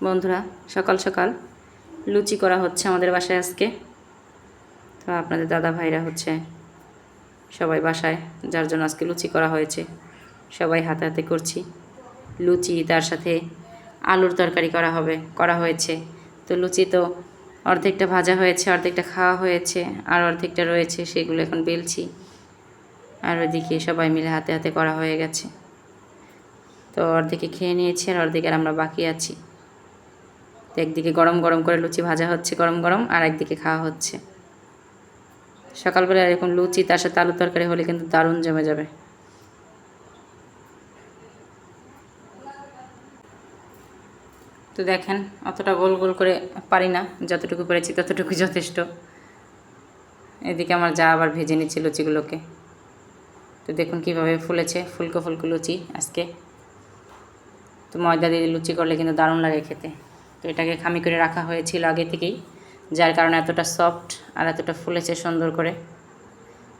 বন্ধুরা, সকাল সকাল লুচি করা হচ্ছে আমাদের বাসায় আজকে। তো আপনাদের দাদা ভাইরা হচ্ছে সবাই বাসায়, যার জন্য আজকে লুচি করা হয়েছে। সবাই হাতে হাতে করছি লুচি, তার সাথে আলুর তরকারি করা হয়েছে। তো লুচি তো অর্ধেকটা ভাজা হয়েছে, অর্ধেকটা খাওয়া হয়েছে, আর অর্ধেকটা রয়েছে, সেগুলো এখন বেলছি। আর ওইদিকে সবাই মিলে হাতে হাতে করা হয়ে গেছে। তো অর্ধেকে খেয়ে নিয়েছি, আর অর্ধেকে আমরা বাকি আছি। তো একদিকে গরম গরম করে লুচি ভাজা হচ্ছে গরম গরম, আর একদিকে খাওয়া হচ্ছে। সকালবেলা এরকম লুচি তার সাথে আলুর তরকারি হলে কিন্তু দারুণ জমে যাবে। তো দেখেন, অতটা গোল গোল করে পারি না, যতটুকু পেরেছি ততটুকু যথেষ্ট। এদিকে আমার যা আবার ভেজে নিচ্ছে লুচিগুলোকে। তো দেখুন কীভাবে ফুলেছে, ফুলকো ফুলকো লুচি আজকে। তো ময়দা দিয়ে লুচি করলে কিন্তু দারুণ লাগে খেতে। তো এটাকে খামি করে রাখা হয়েছিল আগে থেকেই, যার কারণে এতটা সফট আর এতটা ফুলেছে সুন্দর করে।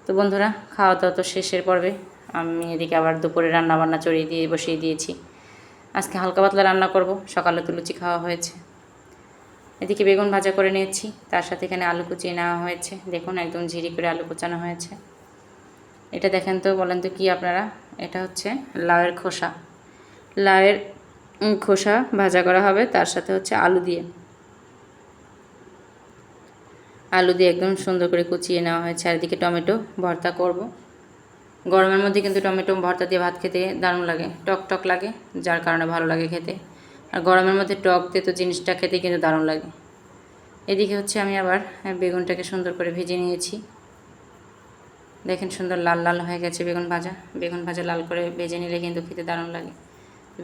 তো বন্ধুরা, খাওয়া দাওয়া তো শেষের পর্বে। আমি এদিকে আবার দুপুরে রান্নাবান্না বসিয়ে দিয়েছি। আজকে হালকা পাতলা রান্না করব, সকালে তো লুচি খাওয়া হয়েছে। এদিকে বেগুন ভাজা করে নিয়েছি, তার সাথে এখানে আলু কুচিয়ে নেওয়া হয়েছে। দেখুন একদম ঝিরি করে আলু কুচানো হয়েছে। এটা দেখেন তো, বলেন তো কী আপনারা? এটা হচ্ছে লাউয়ের খোসা। লাউয়ের খোসা ভাজা করা হবে, তার সাথে হচ্ছে আলু দিয়ে একদম সুন্দর করে কুচিয়ে নেওয়া হয়েছে। আর এদিকে টমেটো ভর্তা করব। গরমের মধ্যে কিন্তু টমেটো ভর্তা দিয়ে ভাত খেতে দারুণ লাগে, টক টক লাগে, যার কারণে ভালো লাগে খেতে। আর গরমের মধ্যে টক তেতো জিনিসটা খেতে কিন্তু দারুণ লাগে। এদিকে হচ্ছে আমি আবার বেগুনটাকে সুন্দর করে ভেজে নিয়েছি। দেখেন সুন্দর লাল লাল হয়ে গেছে বেগুন ভাজা লাল করে ভেজে নিলে কিন্তু খেতে দারুণ লাগে।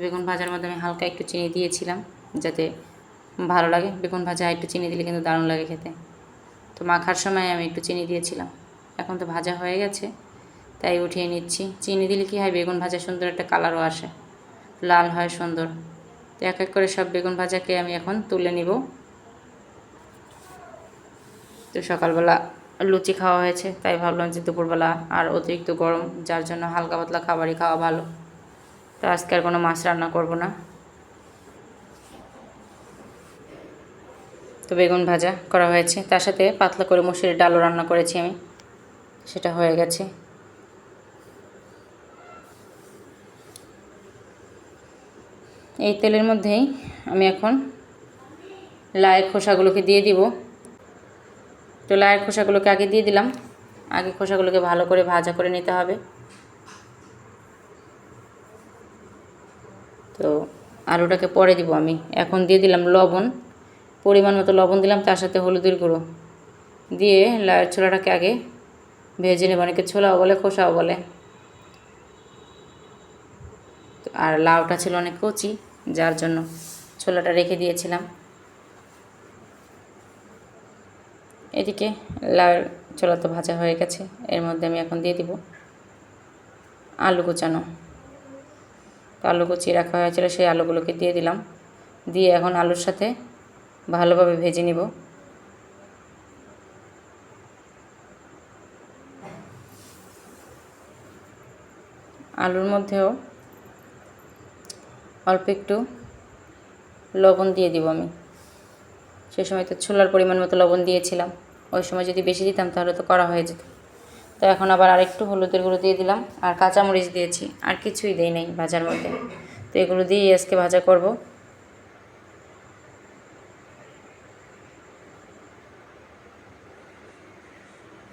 বেগুন ভাজার মধ্যে আমি হালকা একটু চিনি দিয়েছিলাম, যাতে ভালো লাগে। বেগুন ভাজা একটু চিনি দিলে কিন্তু দারুণ লাগে খেতে। তো মাখার সময় আমি একটু চিনি দিয়েছিলাম। এখন তো ভাজা হয়ে গেছে, তাই উঠিয়ে নিচ্ছি। চিনি দিলে কী হয়, বেগুন ভাজা সুন্দর একটা কালারও আসে, লাল হয় সুন্দর। তো এক এক করে সব বেগুন ভাজাকে আমি এখন তুলে নিব। তো সকালবেলা লুচি খাওয়া হয়েছে, তাই ভাবলাম যে দুপুরবেলা আর অতিরিক্ত গরম, যার জন্য হালকা পাতলা খাবারই খাওয়া ভালো। তো আজকে আর কোনো মাছ রান্না করব না। তো বেগুন ভাজা করা হয়েছে, তার সাথে পাতলা করে মসুরের ডালও রান্না করেছি আমি, সেটা হয়ে গেছে। এই তেলের মধ্যেই আমি এখন লাউয়ের খোসাগুলোকে দিয়ে দিব। তো লাউয়ের খোসাগুলোকে আগে দিয়ে দিলাম। আগে খোসাগুলোকে ভালো করে ভাজা করে নিতে হবে। তো আলুটাকে পরে দিব আমি। এখন দিয়ে দিলাম লবণ, পরিমাণ মতো লবণ দিলাম, তার সাথে হলুদের গুঁড়ো দিয়ে লাউয়ের ছোলাটাকে আগে ভেজে নেব। অনেকে ছোলাও বলে, খোসাও বলে। আর লাউটা ছিল অনেক কচি, যার জন্য ছোলাটা রেখে দিয়েছিলাম। এদিকে লাউয়ের ছোলা তো ভাজা হয়ে গেছে, এর মধ্যে আমি এখন দিয়ে দিব আলু কুচানো। তো আলু কুচিয়ে রাখা হয়েছিল, সেই আলুগুলোকে দিয়ে দিলাম। দিয়ে এখন আলুর সাথে ভালোভাবে ভেজে নিব। আলুর মধ্যেও অল্প একটু লবণ দিয়ে দিব আমি। সে সময় তো ছোলার পরিমাণ মতো লবণ দিয়েছিলাম, ওই সময় যদি বেশি দিতাম তাহলে তো করা হয়ে যেত। তো এখন আবার আরেকটু হলুদের গুঁড়ো দিয়ে দিলাম, আর কাঁচামরিচ দিয়েছি, আর কিছুই দেই নাই ভাজার মধ্যে। তো এগুলো দিয়েই আজকে ভাজা করব।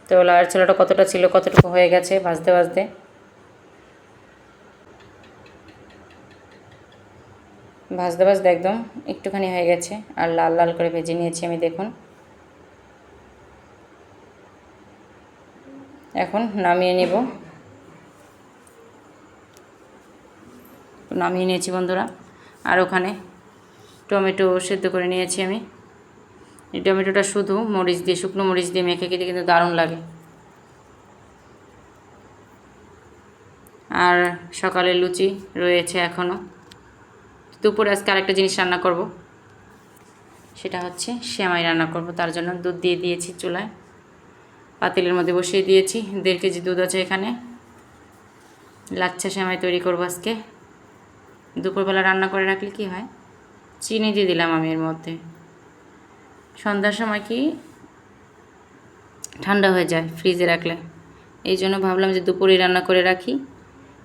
তো লাউয়ের ছোলাটা কতটা ছিল, কতটুকু হয়ে গেছে ভাজতে ভাজতে। ভাজতে একদম একটুখানি হয়ে গেছে, আর লাল লাল করে ভেজে নিয়েছি আমি। দেখুন এখন নামিয়ে নেব। নামিয়ে নিয়েছি বন্ধুরা। আর ওখানে টমেটো সেদ্ধ করে নিয়েছি আমি। এই টমেটোটা শুধু মরিচ দিয়ে, শুকনো মরিচ দিয়ে মেখে খেতে কিন্তু দারুণ লাগে। আর সকালে লুচি রয়েছে এখনও। দুপুরে আজকে আরেকটা জিনিস রান্না করব, সেটা হচ্ছে সেমাই রান্না করব। তার জন্য দুধ দিয়ে দিয়েছি চুলায়, পাতিলের মধ্যে বসিয়ে দিয়েছি। 1.5 কেজি দুধ আছে এখানে। লাচ্ছা সেমাই তৈরি করব আজকে। দুপুরবেলা রান্না করে রাখলে কি হয়, চিনি দিয়ে দিলাম আমি এর মধ্যে। সন্ধ্যার সময় কি ঠান্ডা হয়ে যায় ফ্রিজে রাখলে, এই জন্য ভাবলাম যে দুপুরেই রান্না করে রাখি,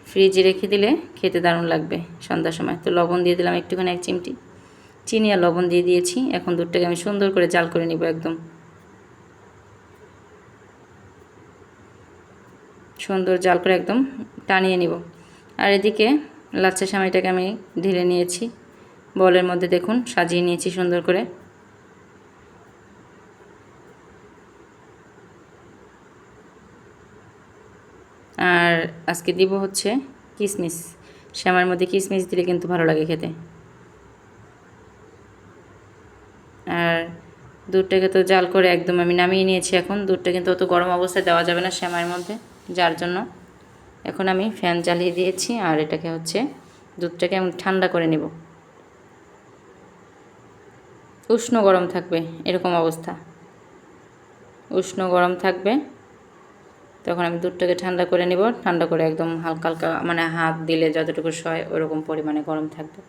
ফ্রিজে রেখে দিলে খেতে দারুণ লাগবে সন্ধ্যার সময়। তো লবণ দিয়ে দিলাম একটুখানি, 1 চিমটি চিনি আর লবণ দিয়ে দিয়েছি। এখন দুধটাকে আমি সুন্দর করে জাল করে নিব, একদম সুন্দর জাল করে একদম টানিয়ে নিব। আর এদিকে লাচ্ছা সেমাইটাকে আমি ঢেলে নিয়েছি বলের মধ্যে, দেখুন সাজিয়ে নিয়েছি সুন্দর করে। আর আজকে দিব হচ্ছে কিশমিশ, সেমাইয়ের মধ্যে কিশমিশ দিলে কিন্তু ভালো লাগে খেতে। আর দুধটাকে তো জাল করে একদম আমি নামিয়ে নিয়েছি। এখন দুধটা কিন্তু অত গরম অবস্থায় দেওয়া যাবে না সেমাইয়ের মধ্যে, যার জন্য এখন আমি ফ্যান জ্বালিয়ে দিয়েছি। আর এটাকে হচ্ছে দুধটাকে আমি ঠান্ডা করে নেব, উষ্ণ গরম থাকবে এরকম অবস্থা, উষ্ণ গরম থাকবে। তখন আমি দুধটাকে ঠান্ডা করে নেব, ঠান্ডা করে একদম হালকা হালকা, মানে হাত দিলে যতটুকু সয় ওরকম পরিমাণে গরম থাকবে।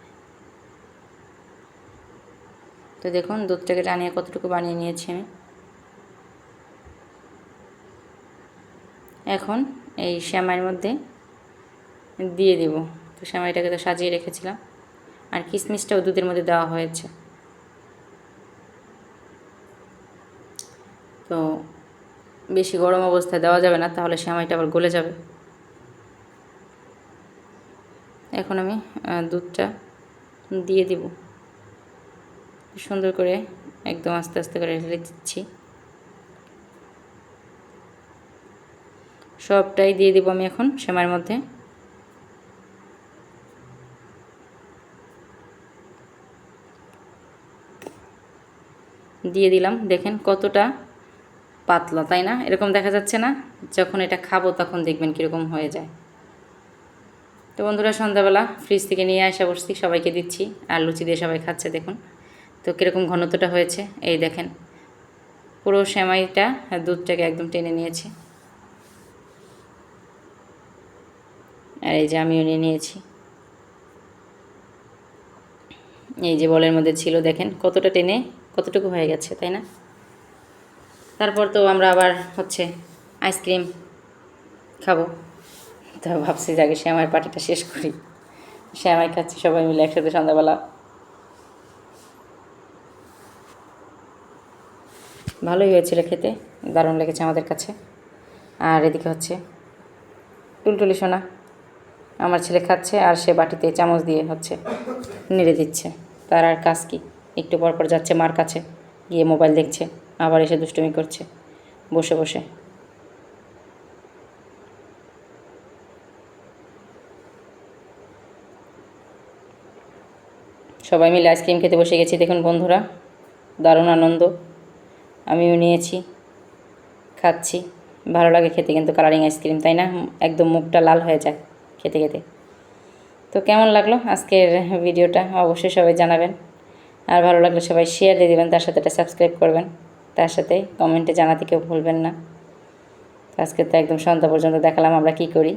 তো দেখুন দুধটাকে টানিয়ে কতটুকু বানিয়ে নিয়েছি আমি। এখন এই সেমাইয়ের মধ্যে দিয়ে দেব। তো সেমাইটাকে তো সাজিয়ে রেখেছিলাম, আর কিশমিশটাও দুধের মধ্যে দেওয়া হয়েছে। তো বেশি গরম অবস্থায় দেওয়া যাবে না, তাহলে সেমাইটা আবার গলে যাবে। এখন আমি দুধটা দিয়ে দিব, সুন্দর করে একদম আস্তে আস্তে করে ঢেলে দিচ্ছি। সবটাই দিয়ে দিব আমি এখন সেমাইয়ের মধ্যে। দিয়ে দিলাম, দেখেন কতটা পাতলা, তাই না? এরকম দেখা যাচ্ছে না? যখন এটা খাবো তখন দেখবেন কীরকম হয়ে যায়। তো বন্ধুরা সন্ধ্যাবেলা ফ্রিজ থেকে নিয়ে আসা বসছি, সবাইকে দিচ্ছি, আর লুচি দিয়ে সবাই খাচ্ছে। দেখুন তো কীরকম ঘনত্বটা হয়েছে, এই দেখেন পুরো সেমাইটা দুধটাকে একদম টেনে নিয়েছে। আর এই যে আমিও নিয়ে নিয়েছি, এই যে বলের মধ্যে ছিল, দেখেন কতটা টেনে কতটুকু হয়ে গেছে, তাই না? তারপর তো আমরা আবার হচ্ছে আইসক্রিম খাবো, তো ভাবছি যে আগে সেমাইয়ের পার্টিটা শেষ করি। সেমাই খাচ্ছি সবাই মিলে একসাথে সন্ধ্যাবেলা, ভালোই হয়েছিল খেতে, দারুণ লেগেছে আমাদের কাছে। আর এদিকে হচ্ছে টুলটুলি সোনা, আমার ছেলে খাচ্ছে, আর সে বাটিতে চামচ দিয়ে হচ্ছে নেড়ে দিচ্ছে। তার আর কাজ কি, একটু পর পর যাচ্ছে মার কাছে, গিয়ে মোবাইল দেখছে, আবার এসে দুষ্টুমি করছে বসে বসে। সবাই মিলে আইসক্রিম খেতে বসে গেছি, দেখুন বন্ধুরা, দারুণ আনন্দ। আমিও নিয়েছি, খাচ্ছি, ভালো লাগে খেতে কিন্তু কালারিং আইসক্রিম, তাই না? একদম মুখটা লাল হয়ে যায় খেতে খেতে। তো কেমন লাগলো আজকের ভিডিওটা অবশ্যই সবাই জানাবেন, আর ভালো লাগলে সবাই শেয়ার দিয়ে দেবেন, তার সাথে এটা সাবস্ক্রাইব করবেন, তার সাথে কমেন্টে জানাতে কেউ ভুলবেন না। আজকে তো একদম সন্ধ্যা পর্যন্ত দেখালাম আমরা কী করি।